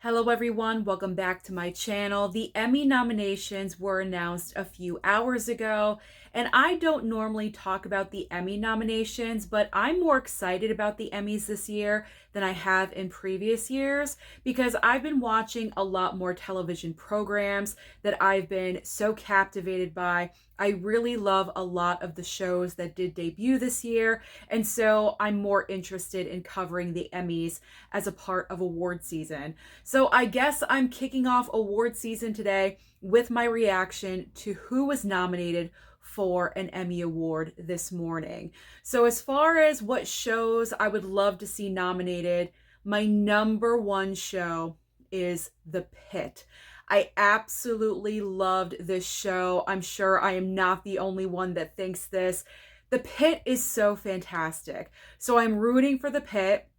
Hello everyone, welcome back to my channel. The Emmy nominations were announced a few hours ago, and I don't normally talk about the Emmy nominations, but I'm more excited about the Emmys this year than I have in previous years because I've been watching a lot more television programs that I've been so captivated by. I really love a lot of the shows that did debut this year, and so I'm more interested in covering the Emmys as a part of award season. So I guess I'm kicking off award season today with my reaction to who was nominated for an Emmy Award this morning. So as far as what shows I would love to see nominated, my number one show is The Pitt. I absolutely loved this show. I'm sure I am not the only one that thinks this. The Pitt is so fantastic. So I'm rooting for The Pitt.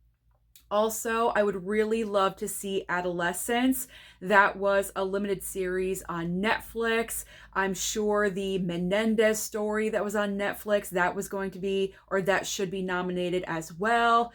Also, I would really love to see Adolescence. That was a limited series on Netflix. I'm sure the Menendez story that was on Netflix, that was going to be, or that should be nominated as well.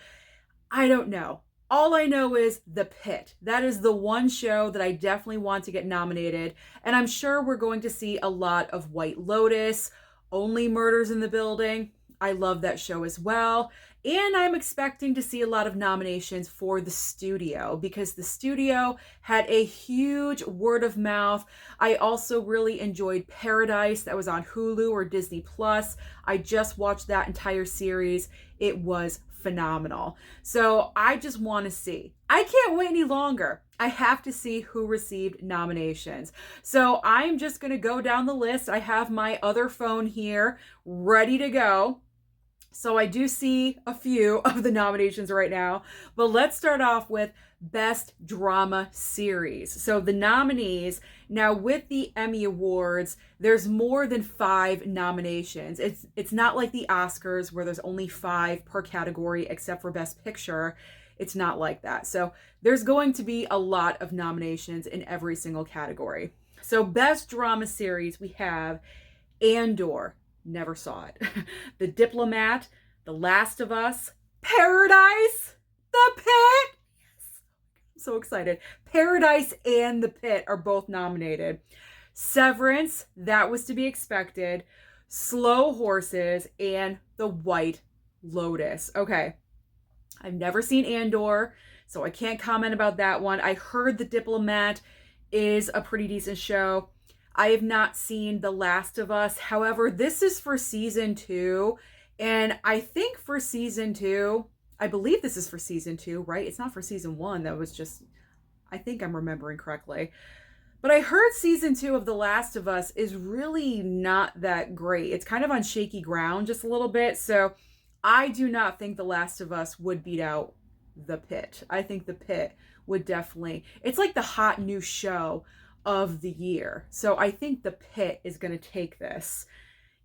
I don't know. All I know is The Pitt. That is the one show that I definitely want to get nominated. And I'm sure we're going to see a lot of White Lotus, Only Murders in the Building. I love that show as well. And I'm expecting to see a lot of nominations for The Studio because The Studio had a huge word of mouth. I also really enjoyed Paradise that was on Hulu or Disney Plus. I just watched that entire series. It was phenomenal. So I just want to see. I can't wait any longer. I have to see who received nominations. So I'm just going to go down the list. I have my other phone here ready to go. So I do see a few of the nominations right now, but let's start off with Best Drama Series. So the nominees, now with the Emmy Awards, there's more than 5 nominations. It's not like the Oscars where there's only 5 per category except for Best Picture. It's not like that. So there's going to be a lot of nominations in every single category. So Best Drama Series, we have Andor. Never saw it. The Diplomat, The Last of Us, Paradise, The Pit. Yes, I'm so excited. Paradise and The Pit are both nominated. Severance, that was to be expected. Slow Horses, and The White Lotus. Okay, I've never seen Andor, so I can't comment about that one. I heard The Diplomat is a pretty decent show. I have not seen The Last of Us. However, this is for season 2. And I think for season 2, I believe this is for season 2, right? It's not for season 1. That was just, I think I'm remembering correctly. But I heard season 2 of The Last of Us is really not that great. It's kind of on shaky ground just a little bit. So I do not think The Last of Us would beat out The Pit. I think The Pit would definitely, it's like the hot new show of the year. So I think The Pit is going to take this.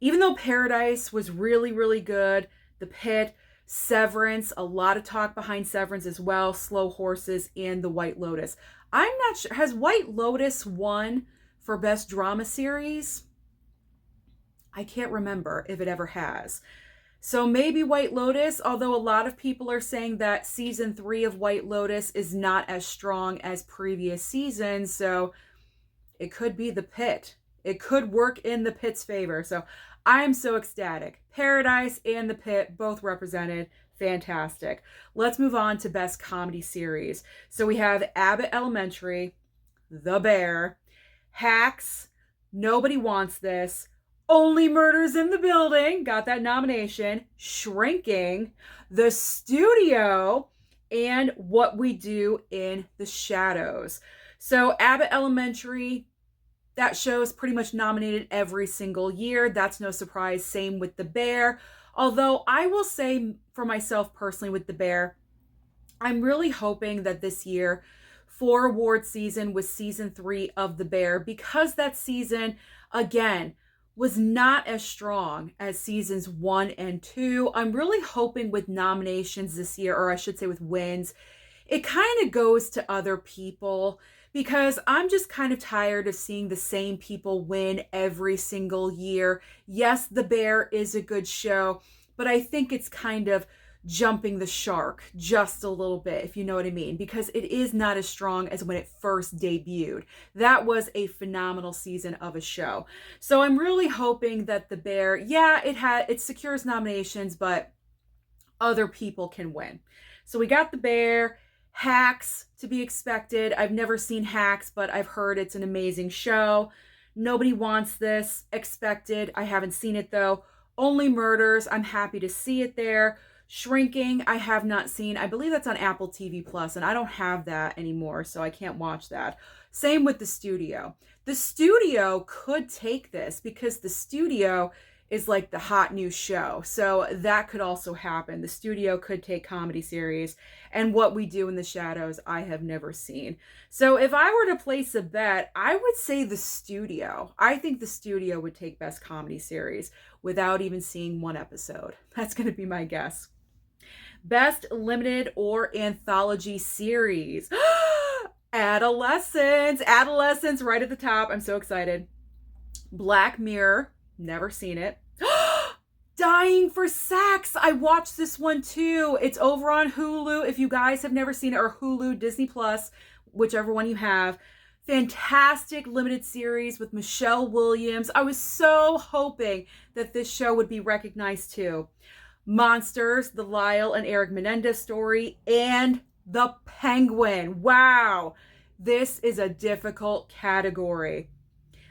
Even though Paradise was really, really good, The Pit, Severance, a lot of talk behind Severance as well, Slow Horses, and The White Lotus. I'm not sure, has White Lotus won for Best Drama Series? I can't remember if it ever has. So maybe White Lotus, although a lot of people are saying that season 3 of White Lotus is not as strong as previous seasons, so it could be The Pit. It could work in The Pit's favor. So I'm so ecstatic. Paradise and The Pit both represented. Fantastic. Let's move on to Best Comedy Series. So we have Abbott Elementary, The Bear, Hacks, Nobody Wants This, Only Murders in the Building, got that nomination, Shrinking, The Studio, and What We Do in the Shadows. So Abbott Elementary, that show is pretty much nominated every single year. That's no surprise. Same with The Bear. Although I will say for myself personally with The Bear, I'm really hoping that this year for award season was season 3 of The Bear because that season, again, was not as strong as seasons 1 and 2. I'm really hoping with nominations this year, or I should say with wins, it kind of goes to other people because I'm just kind of tired of seeing the same people win every single year. Yes, The Bear is a good show, but I think it's kind of jumping the shark just a little bit, if you know what I mean, because it is not as strong as when it first debuted. That was a phenomenal season of a show. So I'm really hoping that The Bear, yeah, it secures nominations, but other people can win. So we got The Bear, Hacks to be expected. I've never seen Hacks, but I've heard it's an amazing show. Nobody Wants This, expected. I haven't seen it though. Only Murders, I'm happy to see it there. Shrinking, I have not seen. I believe that's on Apple TV Plus, and I don't have that anymore, so I can't watch that. Same with The Studio. The Studio could take this because The Studio is like the hot new show. So that could also happen. The Studio could take comedy series. And What We Do in the Shadows, I have never seen. So if I were to place a bet, I would say The Studio. I think The Studio would take best comedy series without even seeing one episode. That's going to be my guess. Best limited or anthology series. Adolescence. Adolescence right at the top. I'm so excited. Black Mirror. Never seen it. Dying for Sex. I watched this one too. It's over on Hulu. If you guys have never seen it, or Hulu, Disney Plus, whichever one you have. Fantastic limited series with Michelle Williams. I was so hoping that this show would be recognized too. Monsters, the Lyle and Eric Menendez story, and The Penguin. Wow. This is a difficult category.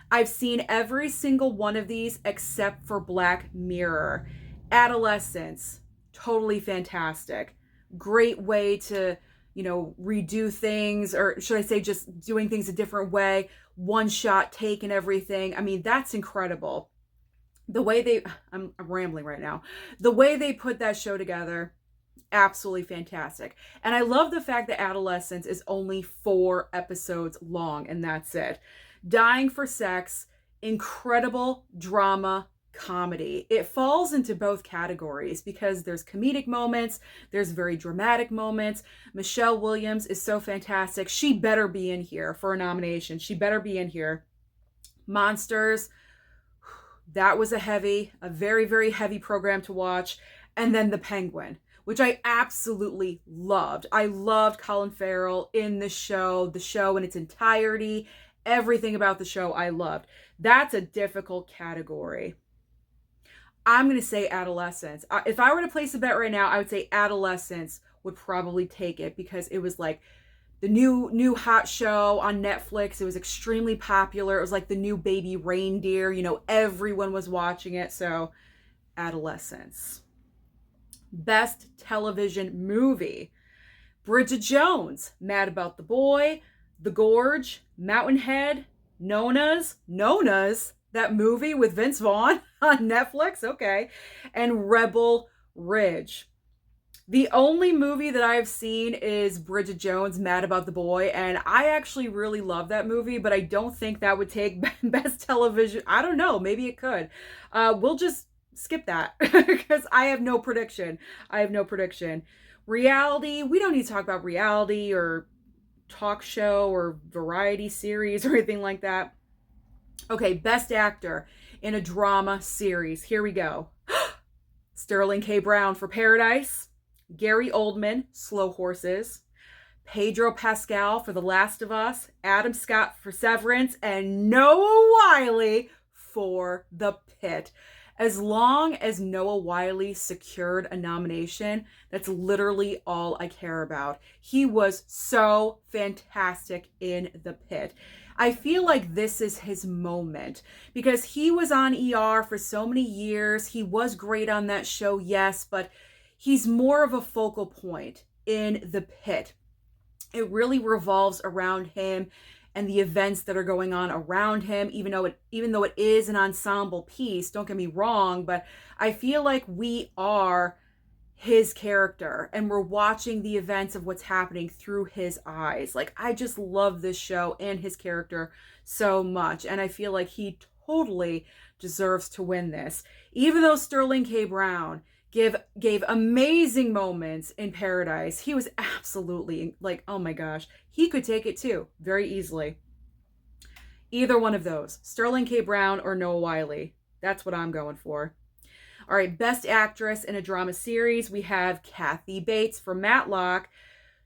I've seen every single one of these except for Black Mirror. Adolescence, totally fantastic. Great way to, redo things, or should I say just doing things a different way. One shot take and everything. I mean, that's incredible. I'm rambling right now. The way they put that show together, absolutely fantastic. And I love the fact that Adolescence is only 4 episodes long, and that's it. Dying for Sex, incredible drama comedy. It falls into both categories because there's comedic moments, there's very dramatic moments. Michelle Williams is so fantastic. She better be in here for a nomination. She better be in here. Monsters, that was a very, very heavy program to watch. And then The Penguin, which I absolutely loved. I loved Colin Farrell in the show in its entirety. Everything about the show I loved. That's a difficult category. I'm going to say Adolescence. If I were to place a bet right now, I would say Adolescence would probably take it because it was like the new hot show on Netflix. It was extremely popular. It was like the new Baby Reindeer. Everyone was watching it. So Adolescence. Best television movie. Bridget Jones, Mad About the Boy, The Gorge, Mountainhead, Nona's, that movie with Vince Vaughn on Netflix, okay, and Rebel Ridge. The only movie that I've seen is Bridget Jones, Mad About the Boy, and I actually really love that movie, but I don't think that would take best television. I don't know, maybe it could. We'll just skip that because I have no prediction. Reality, we don't need to talk about reality or talk show or variety series or anything like that. Okay, best actor in a drama series. Here we go. Sterling K. Brown for Paradise, Gary Oldman, Slow Horses, Pedro Pascal for The Last of Us, Adam Scott for Severance, and Noah Wyle for The Pit. As long as Noah Wyle secured a nomination, that's literally all I care about. He was so fantastic in The Pit. I feel like this is his moment because he was on ER for so many years. He was great on that show, yes, but he's more of a focal point in The Pit. It really revolves around him and the events that are going on around him, even though it is an ensemble piece, don't get me wrong, but I feel like we are his character and we're watching the events of what's happening through his eyes. Like, I just love this show and his character so much, and I feel like he totally deserves to win this. Even though Sterling K. Brown gave amazing moments in Paradise, he was absolutely like, oh my gosh, he could take it too very easily. Either one of those, Sterling K. Brown or Noah Wyle, that's what I'm going for. All right, Best Actress in a Drama Series, we have Kathy Bates for Matlock,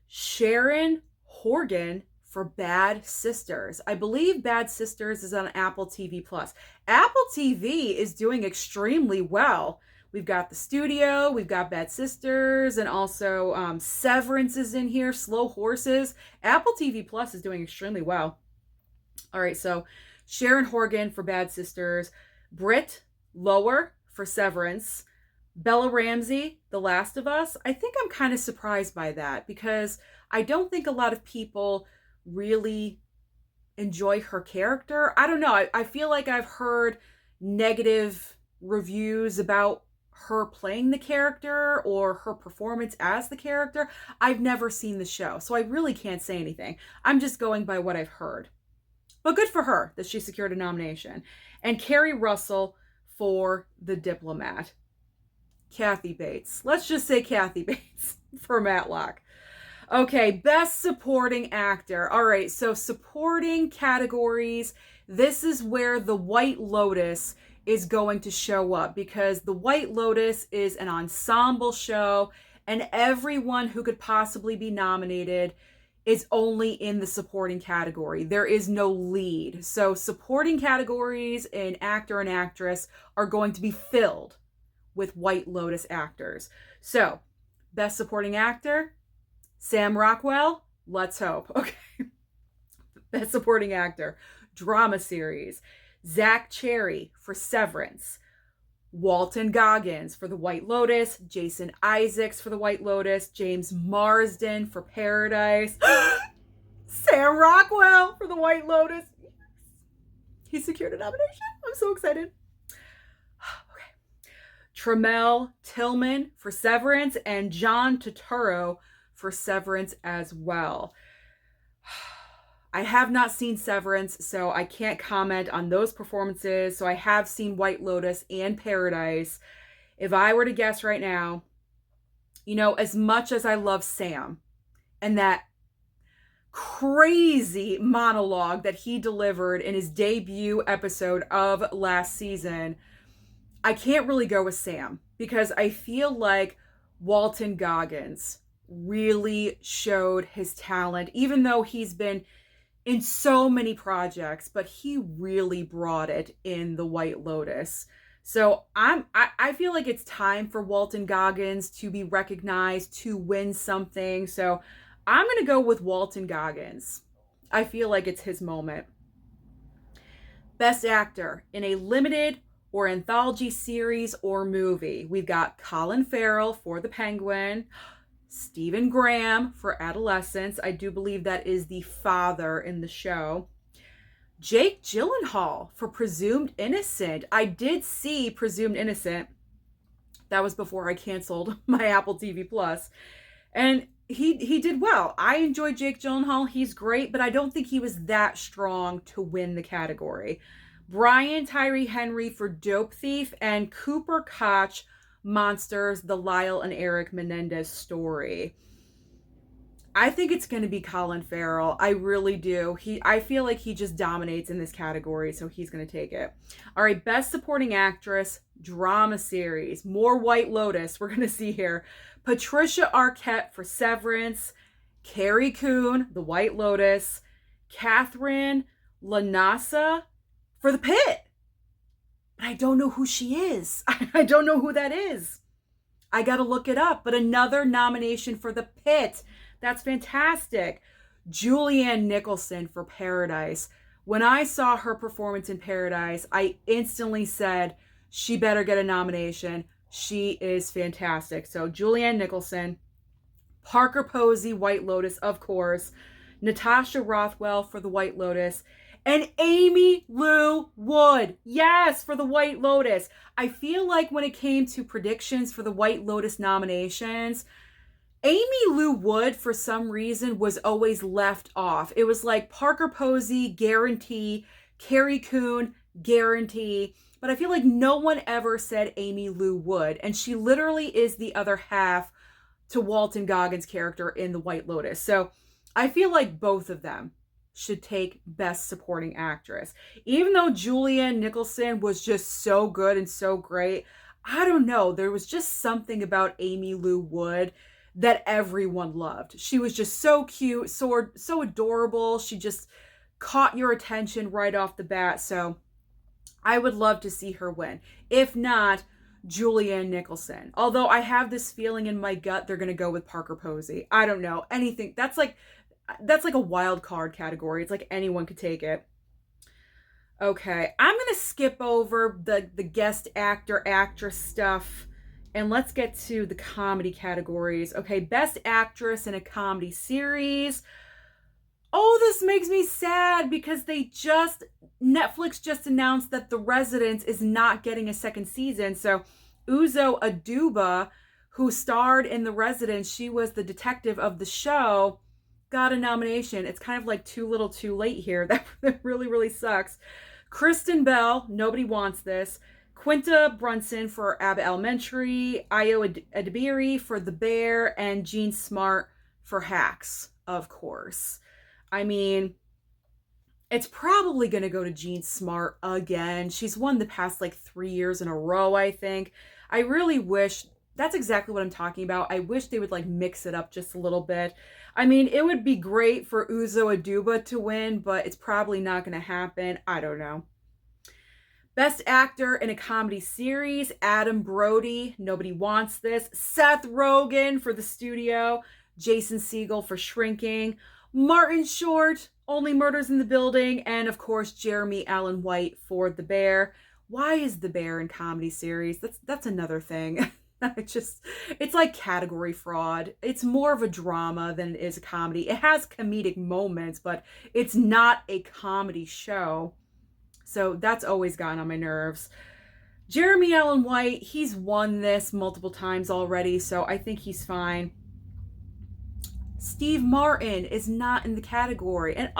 Sharon Horgan for Bad Sisters. I believe Bad Sisters is on Apple TV Plus. Apple TV is doing extremely well. We've got The Studio, we've got Bad Sisters, and also Severance is in here, Slow Horses. Apple TV Plus is doing extremely well. All right, so Sharon Horgan for Bad Sisters, Britt Lower for Severance, Bella Ramsey, The Last of Us. I think I'm kind of surprised by that because I don't think a lot of people really enjoy her character. I don't know. I feel like I've heard negative reviews about her playing the character or her performance as the character. I've never seen the show, so I really can't say anything. I'm just going by what I've heard. But good for her that she secured a nomination. And Kerry Russell for The Diplomat. Kathy Bates. Let's just say Kathy Bates for Matlock. Okay, Best Supporting Actor. All right, so supporting categories. This is where The White Lotus is going to show up because The White Lotus is an ensemble show and everyone who could possibly be nominated is only in the supporting category. There is no lead. So supporting categories in actor and actress are going to be filled with White Lotus actors. So, Best Supporting Actor, Sam Rockwell, let's hope. Okay. Best Supporting Actor, Drama Series, Zach Cherry for Severance, Walton Goggins for The White Lotus, Jason Isaacs for The White Lotus, James Marsden for Paradise, Sam Rockwell for The White Lotus. He secured a nomination. I'm so excited. Okay. Tramel Tillman for Severance and John Turturro for Severance as well. I have not seen Severance, so I can't comment on those performances. So I have seen White Lotus and Paradise. If I were to guess right now, you know, as much as I love Sam and that crazy monologue that he delivered in his debut episode of last season, I can't really go with Sam because I feel like Walton Goggins really showed his talent, even though he's been in so many projects, but he really brought it in The White Lotus. So I feel like it's time for Walton Goggins to be recognized, to win something. So I'm going to go with Walton Goggins. I feel like it's his moment. Best Actor in a limited or anthology series or movie. We've got Colin Farrell for The Penguin, Stephen Graham for Adolescence. I do believe that is the father in the show. Jake Gyllenhaal for Presumed Innocent. I did see Presumed Innocent. That was before I canceled my Apple TV Plus. And he did well. I enjoyed Jake Gyllenhaal. He's great, but I don't think he was that strong to win the category. Brian Tyree Henry for Dope Thief and Cooper Koch, Monsters, the Lyle and Eric Menendez story. I think it's going to be Colin Farrell. I really do. I feel like he just dominates in this category, so he's going to take it. All right, Best Supporting Actress, Drama Series. More White Lotus we're going to see here. Patricia Arquette for Severance, Carrie Coon, The White Lotus, Catherine Lanasa for The Pit. I don't know who she is. I don't know who that is. I got to look it up. But another nomination for The Pit. That's fantastic. Julianne Nicholson for Paradise. When I saw her performance in Paradise, I instantly said, she better get a nomination. She is fantastic. So Julianne Nicholson, Parker Posey, White Lotus, of course, Natasha Rothwell for The White Lotus, and Amy Lou Wood, yes, for The White Lotus. I feel like when it came to predictions for the White Lotus nominations, Amy Lou Wood, for some reason, was always left off. It was like Parker Posey, guarantee, Carrie Coon, guarantee. But I feel like no one ever said Amy Lou Wood. And she literally is the other half to Walton Goggins' character in The White Lotus. So I feel like both of them should take Best Supporting Actress. Even though Julianne Nicholson was just so good and so great, I don't know. There was just something about Amy Lou Wood that everyone loved. She was just so cute, so adorable. She just caught your attention right off the bat. So I would love to see her win. If not, Julianne Nicholson. Although I have this feeling in my gut they're gonna go with Parker Posey. I don't know. Anything. That's like a wild card category. It's like anyone could take it. Okay, I'm gonna skip over the guest actor actress stuff and let's get to the comedy categories. Okay, best actress in a comedy series. Oh, this makes me sad because Netflix just announced that The Residence is not getting a second season. So Uzo Aduba, who starred in The Residence, she was the detective of the show, got a nomination. It's kind of like too little too late here. That really, really sucks. Kristen Bell, nobody wants this. Quinta Brunson for Abbott Elementary, Ayo Edebiri for The Bear, and Jean Smart for Hacks, of course. I mean, it's probably going to go to Jean Smart again. She's won the past like 3 years in a row, I think. I really wish, that's exactly what I'm talking about. I wish they would like mix it up just a little bit. I mean, it would be great for Uzo Aduba to win, but it's probably not going to happen. I don't know. Best actor in a comedy series, Adam Brody, nobody wants this. Seth Rogen for The Studio, Jason Segel for Shrinking, Martin Short, Only Murders in the Building, and of course Jeremy Allen White for The Bear. Why is The Bear in comedy series? That's another thing. It's like category fraud. It's more of a drama than it is a comedy. It has comedic moments, but it's not a comedy show. So that's always gotten on my nerves. Jeremy Allen White, he's won this multiple times already, so I think he's fine. Steve Martin is not in the category. And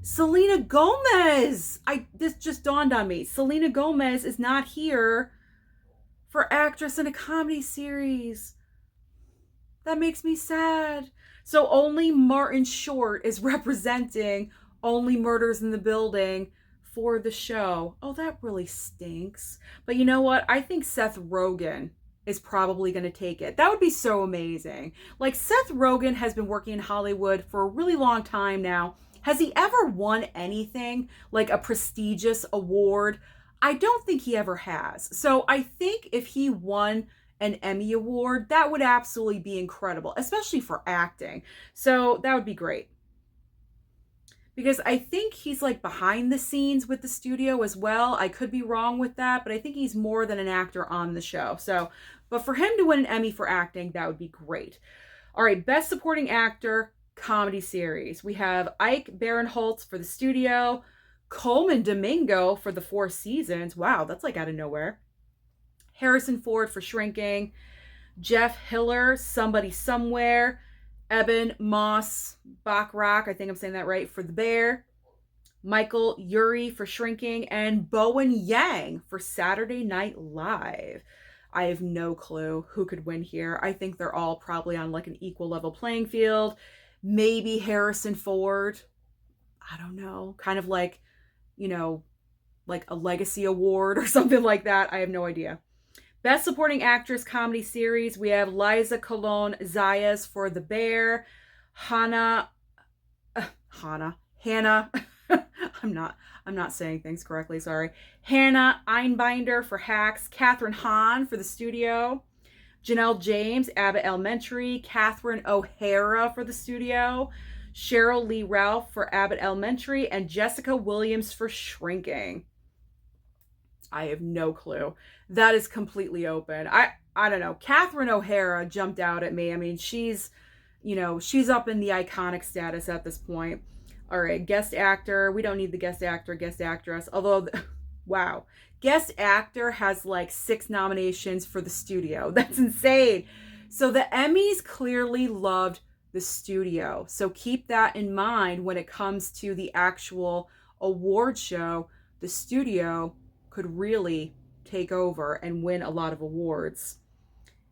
Selena Gomez. This just dawned on me. Selena Gomez is not here for actress in a comedy series. That makes me sad. So only Martin Short is representing Only Murders in the Building for the show. Oh, that really stinks. But you know what? I think Seth Rogen is probably going to take it. That would be so amazing. Like, Seth Rogen has been working in Hollywood for a really long time now. Has he ever won anything like a prestigious award? I don't think he ever has. So I think if he won an Emmy Award, that would absolutely be incredible, especially for acting. So that would be great. Because I think he's like behind the scenes with the studio as well. I could be wrong with that, but I think he's more than an actor on the show. So, but for him to win an Emmy for acting, that would be great. All right, Best Supporting Actor, Comedy Series. We have Ike Barinholtz for The Studio, Coleman Domingo for The Four Seasons. Wow, that's like out of nowhere. Harrison Ford for Shrinking, Jeff Hiller, Somebody Somewhere, Eben Moss Bachrach, I think I'm saying that right, for The Bear, Michael Urie for Shrinking, and Bowen Yang for Saturday Night Live. I have no clue who could win here. I think they're all probably on like an equal level playing field. Maybe Harrison Ford. I don't know. Kind of like, like a legacy award or something like that. I have no idea. Best Supporting Actress Comedy Series, we have Liza Colon Zayas for The Bear, Hannah, I'm not saying things correctly, sorry. Hannah Einbinder for Hacks, Catherine Hahn for The Studio, Janelle James, Abbott Elementary, Catherine O'Hara for The Studio, Cheryl Lee Ralph for Abbott Elementary, and Jessica Williams for Shrinking. I have no clue. That is completely open. I don't know. Catherine O'Hara jumped out at me. I mean, she's up in the iconic status at this point. All right, guest actor. We don't need the guest actor, guest actress. Although, wow. Guest actor has like 6 nominations for The Studio. That's insane. So the Emmys clearly loved The Studio. So keep that in mind when it comes to the actual award show. The Studio could really take over and win a lot of awards.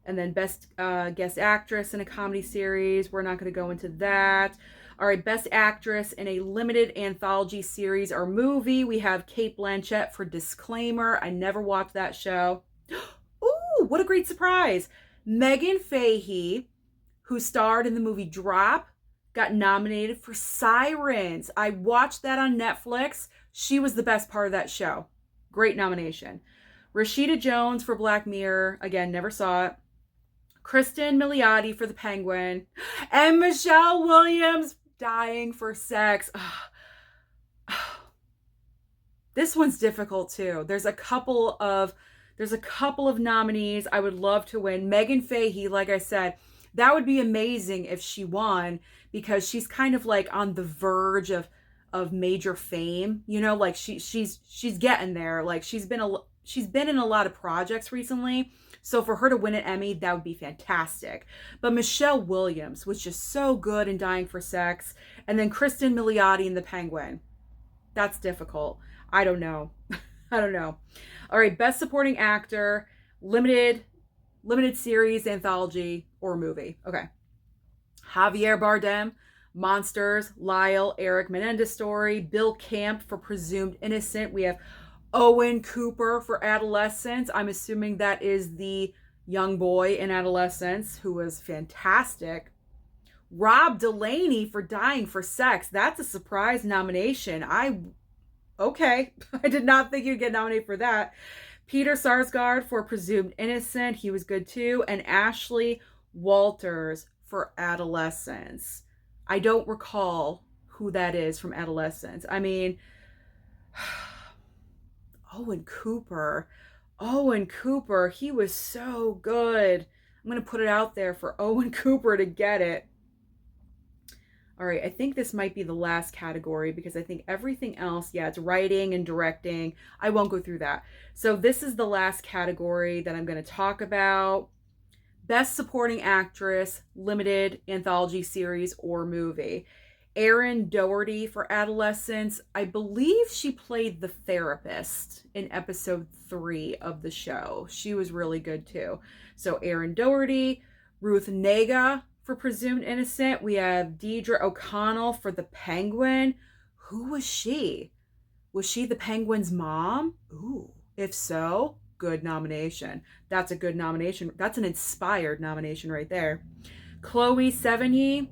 And then best guest actress in a comedy series, we're not going to go into that. All right, Best Actress in a Limited Anthology Series or Movie. We have Cate Blanchett for Disclaimer. I never watched that show. Ooh, what a great surprise. Megan Fahey, who starred in the movie Drop, got nominated for Sirens. I watched that on Netflix. She was the best part of that show. Great nomination. Rashida Jones for Black Mirror. Again, never saw it. Kristen Milioti for The Penguin. And Michelle Williams, Dying for Sex. This one's difficult too. There's a couple of nominees I would love to win. Megan Fahey, like I said, that would be amazing if she won, because she's kind of like on the verge of major fame, you know, like she's getting there. Like she's been in a lot of projects recently. So for her to win an Emmy, that would be fantastic. But Michelle Williams was just so good in Dying for Sex. And then Kristen Milioti in The Penguin. That's difficult. I don't know. I don't know. All right, Best Supporting Actor, limited series, anthology, or movie. Okay. Javier Bardem, Monsters, Lyle, Eric Menendez Story, Bill Camp for Presumed Innocent. We have Owen Cooper for Adolescence. I'm assuming that is the young boy in Adolescence who was fantastic. Rob Delaney for Dying for Sex. That's a surprise nomination. Okay. I did not think you'd get nominated for that. Peter Sarsgaard for Presumed Innocent. He was good too. And Ashley Walters for Adolescence. I don't recall who that is from Adolescence. I mean, Owen Cooper, he was so good. I'm going to put it out there for Owen Cooper to get it. All right, I think this might be the last category, because I think everything else, yeah, it's writing and directing. I won't go through that. So this is the last category that I'm going to talk about. Best Supporting Actress, Limited Anthology Series or Movie. Erin Doherty for Adolescence. I believe she played the therapist in episode 3 of the show. She was really good too. So Erin Doherty. Ruth Negga for Presumed Innocent. We have Deirdre O'Connell for The Penguin. Who was she? Was she the Penguin's mom? Ooh, if so, good nomination. That's a good nomination. That's an inspired nomination right there. Chloe Sevigny.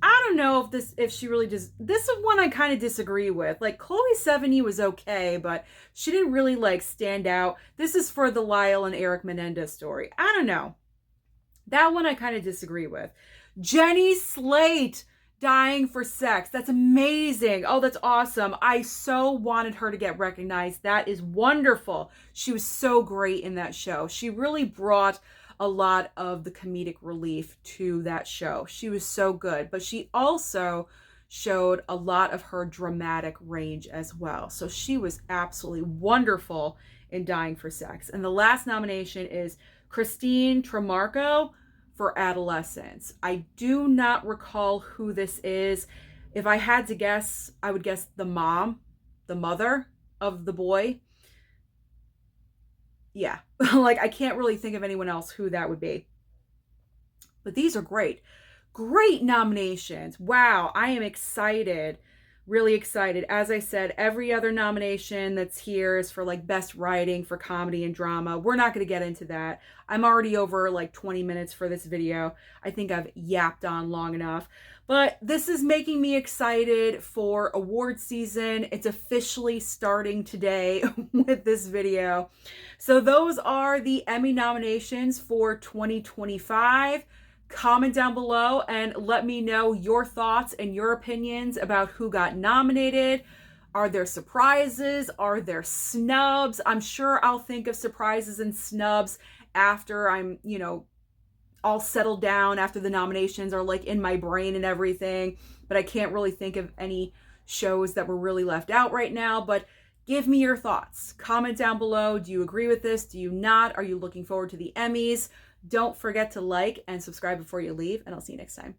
I don't know if she really does. This is one I kind of disagree with. Like, Chloe Sevigny was okay, but she didn't really like stand out. This is for the Lyle and Eric Menendez story. I don't know. That one I kind of disagree with. Jenny Slate, Dying for Sex. That's amazing. Oh, that's awesome. I so wanted her to get recognized. That is wonderful. She was so great in that show. She really brought a lot of the comedic relief to that show. She was so good, but she also showed a lot of her dramatic range as well. So she was absolutely wonderful in Dying for Sex. And the last nomination is Christine Tremarco for Adolescence. I do not recall who this is. If I had to guess, I would guess the mother of the boy. Yeah, like I can't really think of anyone else who that would be. But these are great. Great nominations. Wow, I am excited. Really excited. As I said, every other nomination that's here is for like best writing for comedy and drama. We're not going to get into that. I'm already over like 20 minutes for this video. I think I've yapped on long enough. But this is making me excited for award season. It's officially starting today with this video. So those are the Emmy nominations for 2025. Comment down below and let me know your thoughts and your opinions about who got nominated. Are there surprises? Are there snubs? I'm sure I'll think of surprises and snubs after I'm, all settled down, after the nominations are like in my brain and everything. But I can't really think of any shows that were really left out right now. But give me your thoughts. Comment down below. Do you agree with this? Do you not? Are you looking forward to the Emmys? Don't forget to like and subscribe before you leave, and I'll see you next time.